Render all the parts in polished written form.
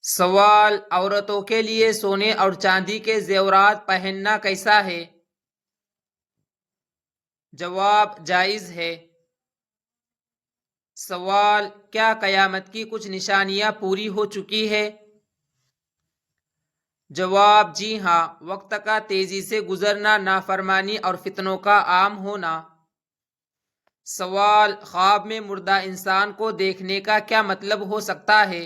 سوال: عورتوں کے لیے سونے اور چاندی کے زیورات پہننا کیسا ہے؟ جواب: جائز ہے۔ سوال: کیا قیامت کی کچھ نشانیاں پوری ہو چکی ہے؟ جواب: جی ہاں، وقت کا تیزی سے گزرنا، نافرمانی اور فتنوں کا عام ہونا۔ سوال: خواب میں مردہ انسان کو دیکھنے کا کیا مطلب ہو سکتا ہے؟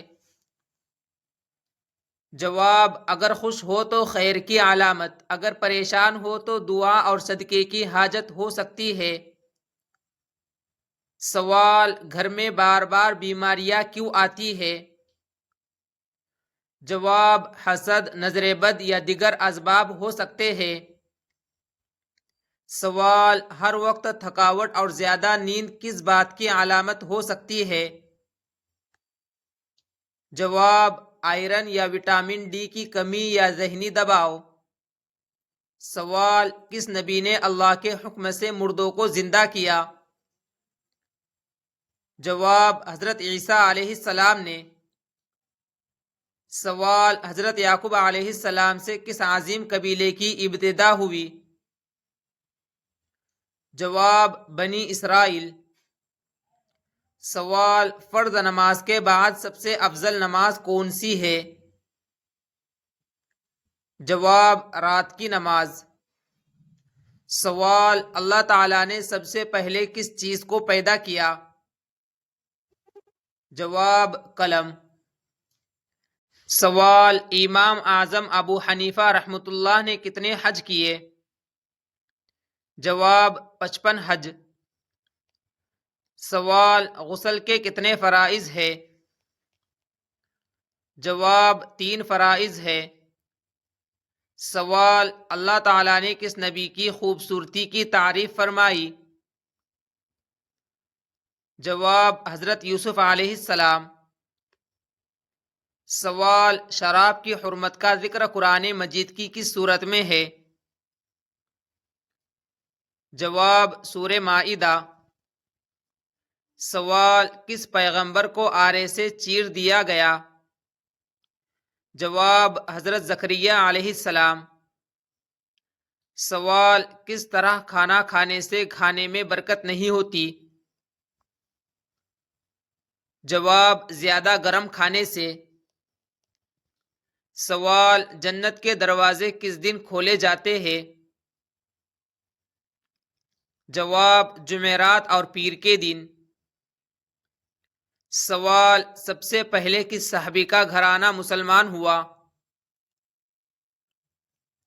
جواب: اگر خوش ہو تو خیر کی علامت، اگر پریشان ہو تو دعا اور صدقے کی حاجت ہو سکتی ہے۔ سوال: گھر میں بار بار بیماریاں کیوں آتی ہے؟ جواب: حسد، نظر بد یا دیگر اسباب ہو سکتے ہیں۔ سوال: ہر وقت تھکاوٹ اور زیادہ نیند کس بات کی علامت ہو سکتی ہے؟ جواب: آئرن یا وٹامن ڈی کی کمی یا ذہنی دباؤ۔ سوال: کس نبی نے اللہ کے حکم سے مردوں کو زندہ کیا؟ جواب: حضرت عیسیٰ علیہ السلام نے۔ سوال: حضرت یعقوب علیہ السلام سے کس عظیم قبیلے کی ابتدا ہوئی؟ جواب: بنی اسرائیل۔ سوال: فرض نماز کے بعد سب سے افضل نماز کون سی ہے؟ جواب: رات کی نماز۔ سوال: اللہ تعالیٰ نے سب سے پہلے کس چیز کو پیدا کیا؟ جواب: قلم۔ سوال: امام اعظم ابو حنیفہ رحمۃ اللہ نے کتنے حج کیے؟ جواب: 55 حج۔ سوال: غسل کے کتنے فرائض ہے؟ جواب: 3 فرائض ہے۔ سوال: اللہ تعالیٰ نے کس نبی کی خوبصورتی کی تعریف فرمائی؟ جواب: حضرت یوسف علیہ السلام۔ سوال: شراب کی حرمت کا ذکر قرآن مجید کی کس صورت میں ہے؟ جواب: سورہ مائدہ۔ سوال: کس پیغمبر کو آرے سے چیر دیا گیا؟ جواب: حضرت زکریا علیہ السلام۔ سوال: کس طرح کھانا کھانے سے کھانے میں برکت نہیں ہوتی؟ جواب: زیادہ گرم کھانے سے۔ سوال: جنت کے دروازے کس دن کھولے جاتے ہیں؟ جواب: جمعرات اور پیر کے دن۔ سوال: سب سے پہلے کس صحابی کا گھرانہ مسلمان ہوا؟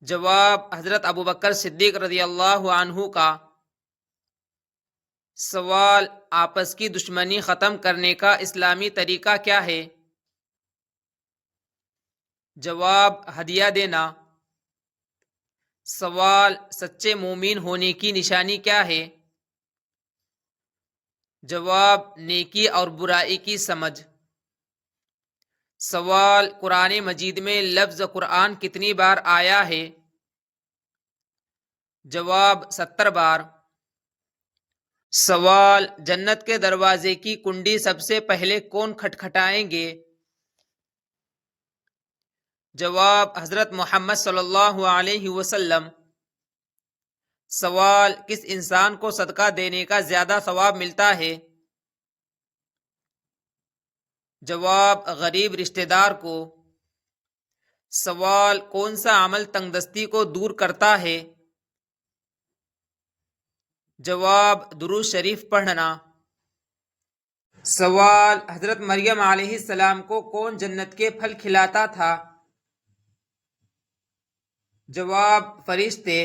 جواب: حضرت ابوبکر صدیق رضی اللہ عنہ کا۔ سوال: آپس کی دشمنی ختم کرنے کا اسلامی طریقہ کیا ہے؟ جواب: ہدیہ دینا۔ سوال: سچے مومن ہونے کی نشانی کیا ہے؟ جواب: نیکی اور برائی کی سمجھ۔ سوال: قرآن مجید میں لفظ قرآن کتنی بار آیا ہے؟ جواب: 70 بار۔ سوال: جنت کے دروازے کی کنڈی سب سے پہلے کون کھٹکھٹائیں گے؟ جواب: حضرت محمد صلی اللہ علیہ وسلم۔ سوال: کس انسان کو صدقہ دینے کا زیادہ ثواب ملتا ہے؟ جواب: غریب رشتہ دار کو۔ سوال: کون سا عمل تنگدستی کو دور کرتا ہے؟ جواب: درود شریف پڑھنا۔ سوال: حضرت مریم علیہ السلام کو کون جنت کے پھل کھلاتا تھا؟ جواب: فرشتے۔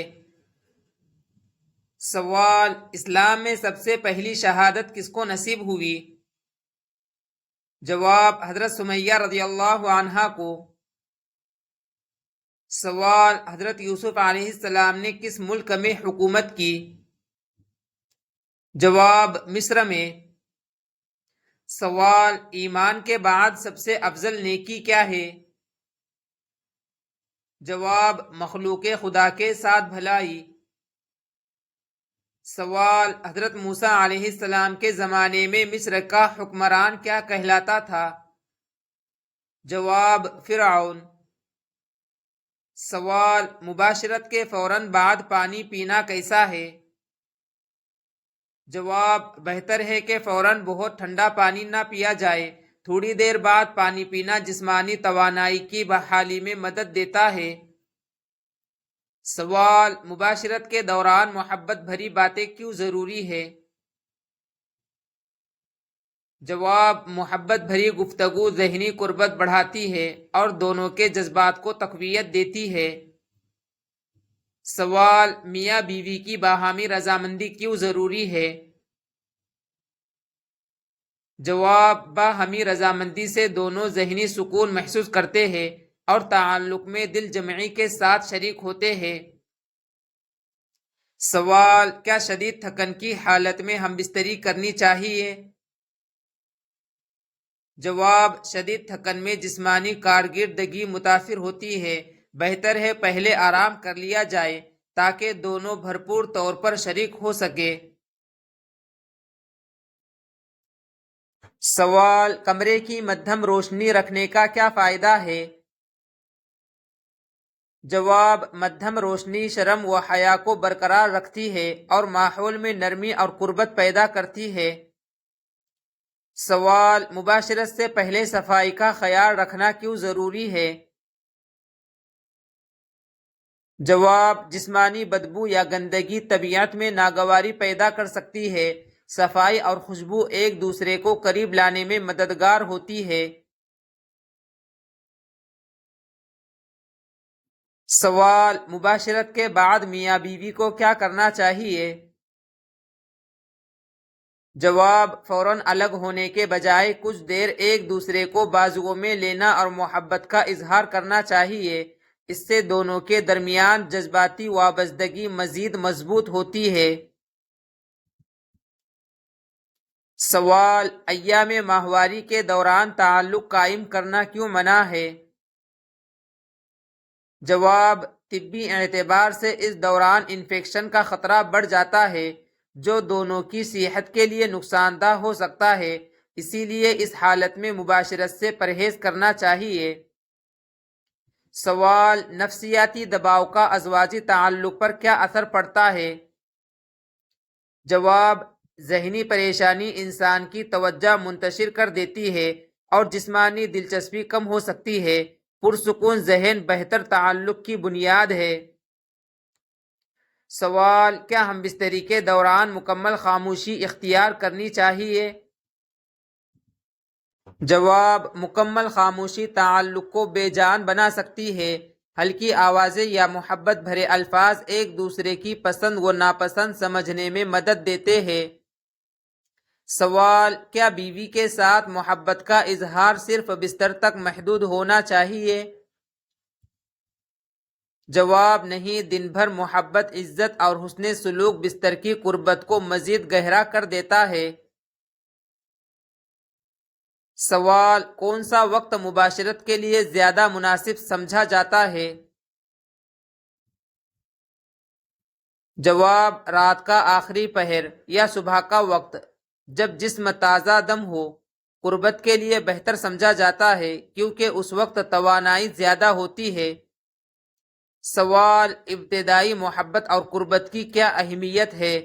سوال: اسلام میں سب سے پہلی شہادت کس کو نصیب ہوئی؟ جواب: حضرت سمیہ رضی اللہ عنہا کو۔ سوال: حضرت یوسف علیہ السلام نے کس ملک میں حکومت کی؟ جواب: مصر میں۔ سوال: ایمان کے بعد سب سے افضل نیکی کیا ہے؟ جواب: مخلوق خدا کے ساتھ بھلائی۔ سوال: حضرت موسیٰ علیہ السلام کے زمانے میں مصر کا حکمران کیا کہلاتا تھا؟ جواب فرعون۔ سوال، مباشرت کے فوراً بعد پانی پینا کیسا ہے؟ جواب، بہتر ہے کہ فوراً بہت ٹھنڈا پانی نہ پیا جائے۔ تھوڑی دیر بعد پانی پینا جسمانی توانائی کی بحالی میں مدد دیتا ہے۔ سوال، مباشرت کے دوران محبت بھری باتیں کیوں ضروری ہے؟ جواب، محبت بھری گفتگو ذہنی قربت بڑھاتی ہے اور دونوں کے جذبات کو تقویت دیتی ہے۔ سوال، میاں بیوی کی باہمی رضامندی کیوں ضروری ہے؟ جواب، باہمی رضامندی سے دونوں ذہنی سکون محسوس کرتے ہیں اور تعلق میں دل جمعی کے ساتھ شریک ہوتے ہیں۔ سوال، کیا شدید تھکن کی حالت میں ہم بستری کرنی چاہیے؟ جواب، شدید تھکن میں جسمانی کارکردگی متاثر ہوتی ہے۔ بہتر ہے پہلے آرام کر لیا جائے تاکہ دونوں بھرپور طور پر شریک ہو سکے۔ سوال، کمرے کی مدھم روشنی رکھنے کا کیا فائدہ ہے؟ جواب، مدھم روشنی شرم و حیا کو برقرار رکھتی ہے اور ماحول میں نرمی اور قربت پیدا کرتی ہے۔ سوال، مباشرت سے پہلے صفائی کا خیال رکھنا کیوں ضروری ہے؟ جواب، جسمانی بدبو یا گندگی طبیعت میں ناگواری پیدا کر سکتی ہے۔ صفائی اور خوشبو ایک دوسرے کو قریب لانے میں مددگار ہوتی ہے۔ سوال، مباشرت کے بعد میاں بیوی کو کیا کرنا چاہیے؟ جواب، فوراً الگ ہونے کے بجائے کچھ دیر ایک دوسرے کو بازوؤں میں لینا اور محبت کا اظہار کرنا چاہیے۔ اس سے دونوں کے درمیان جذباتی وابستگی مزید مضبوط ہوتی ہے۔ سوال، ایام ماہواری کے دوران تعلق قائم کرنا کیوں منع ہے؟ جواب، طبی اعتبار سے اس دوران انفیکشن کا خطرہ بڑھ جاتا ہے جو دونوں کی صحت کے لیے نقصان دہ ہو سکتا ہے۔ اسی لیے اس حالت میں مباشرت سے پرہیز کرنا چاہیے۔ سوال، نفسیاتی دباؤ کا ازواجی تعلق پر کیا اثر پڑتا ہے؟ جواب، ذہنی پریشانی انسان کی توجہ منتشر کر دیتی ہے اور جسمانی دلچسپی کم ہو سکتی ہے۔ پرسکون ذہن بہتر تعلق کی بنیاد ہے۔ سوال، کیا ہم بستری کے دوران مکمل خاموشی اختیار کرنی چاہیے؟ جواب، مکمل خاموشی تعلق کو بے جان بنا سکتی ہے۔ ہلکی آوازیں یا محبت بھرے الفاظ ایک دوسرے کی پسند و ناپسند سمجھنے میں مدد دیتے ہیں۔ سوال، کیا بیوی کے ساتھ محبت کا اظہار صرف بستر تک محدود ہونا چاہیے؟ جواب، نہیں، دن بھر محبت، عزت اور حسن سلوک بستر کی قربت کو مزید گہرا کر دیتا ہے۔ سوال، کون سا وقت مباشرت کے لیے زیادہ مناسب سمجھا جاتا ہے؟ جواب، رات کا آخری پہر یا صبح کا وقت جب جسم تازہ دم ہو قربت کے لیے بہتر سمجھا جاتا ہے کیونکہ اس وقت توانائی زیادہ ہوتی ہے۔ سوال، ابتدائی محبت اور قربت کی کیا اہمیت ہے؟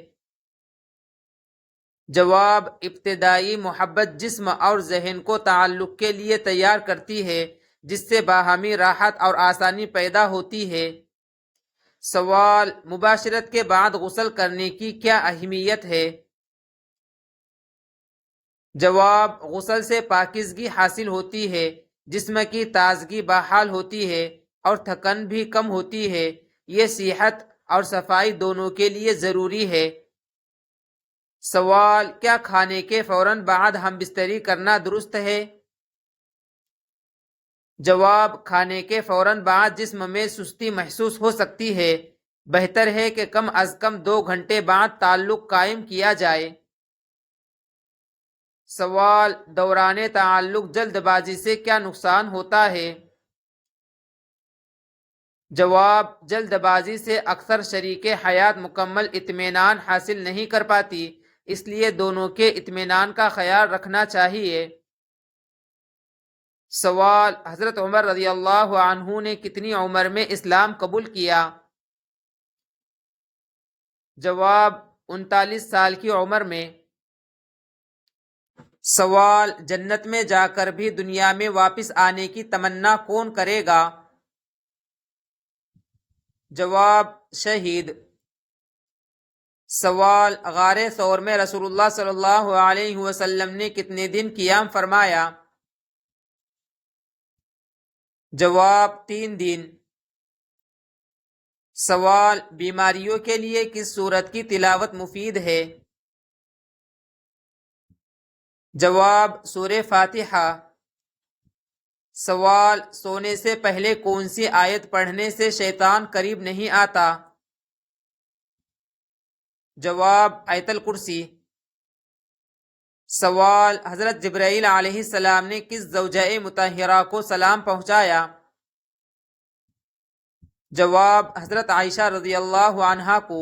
جواب، ابتدائی محبت جسم اور ذہن کو تعلق کے لیے تیار کرتی ہے جس سے باہمی راحت اور آسانی پیدا ہوتی ہے۔ سوال، مباشرت کے بعد غسل کرنے کی کیا اہمیت ہے؟ جواب، غسل سے پاکیزگی حاصل ہوتی ہے، جسم کی تازگی بحال ہوتی ہے اور تھکن بھی کم ہوتی ہے۔ یہ صحت اور صفائی دونوں کے لیے ضروری ہے۔ سوال، کیا کھانے کے فوراً بعد ہم بستری کرنا درست ہے؟ جواب، کھانے کے فوراً بعد جسم میں سستی محسوس ہو سکتی ہے۔ بہتر ہے کہ کم از کم 2 گھنٹے بعد تعلق قائم کیا جائے۔ سوال، دوران تعلق جلد بازی سے کیا نقصان ہوتا ہے؟ جواب، جلد بازی سے اکثر شریک حیات مکمل اطمینان حاصل نہیں کر پاتی، اس لیے دونوں کے اطمینان کا خیال رکھنا چاہیے۔ سوال: حضرت عمر رضی اللہ عنہ نے کتنی عمر میں اسلام قبول کیا؟ جواب: 39 سال کی عمر میں۔ سوال: جنت میں جا کر بھی دنیا میں واپس آنے کی تمنا کون کرے گا؟ جواب: شہید۔ سوال: غار ثور میں رسول اللہ صلی اللہ علیہ وسلم نے کتنے دن قیام فرمایا؟ جواب: 3 دن۔ سوال: بیماریوں کے لیے کس سورت کی تلاوت مفید ہے؟ جواب: سورہ فاتحہ۔ سوال: سونے سے پہلے کون سی آیت پڑھنے سے شیطان قریب نہیں آتا؟ جواب: آیت الکرسی۔ سوال: حضرت جبرائیل علیہ السلام نے کس زوجہ مطہرہ کو سلام پہنچایا؟ جواب: حضرت عائشہ رضی اللہ عنہا کو۔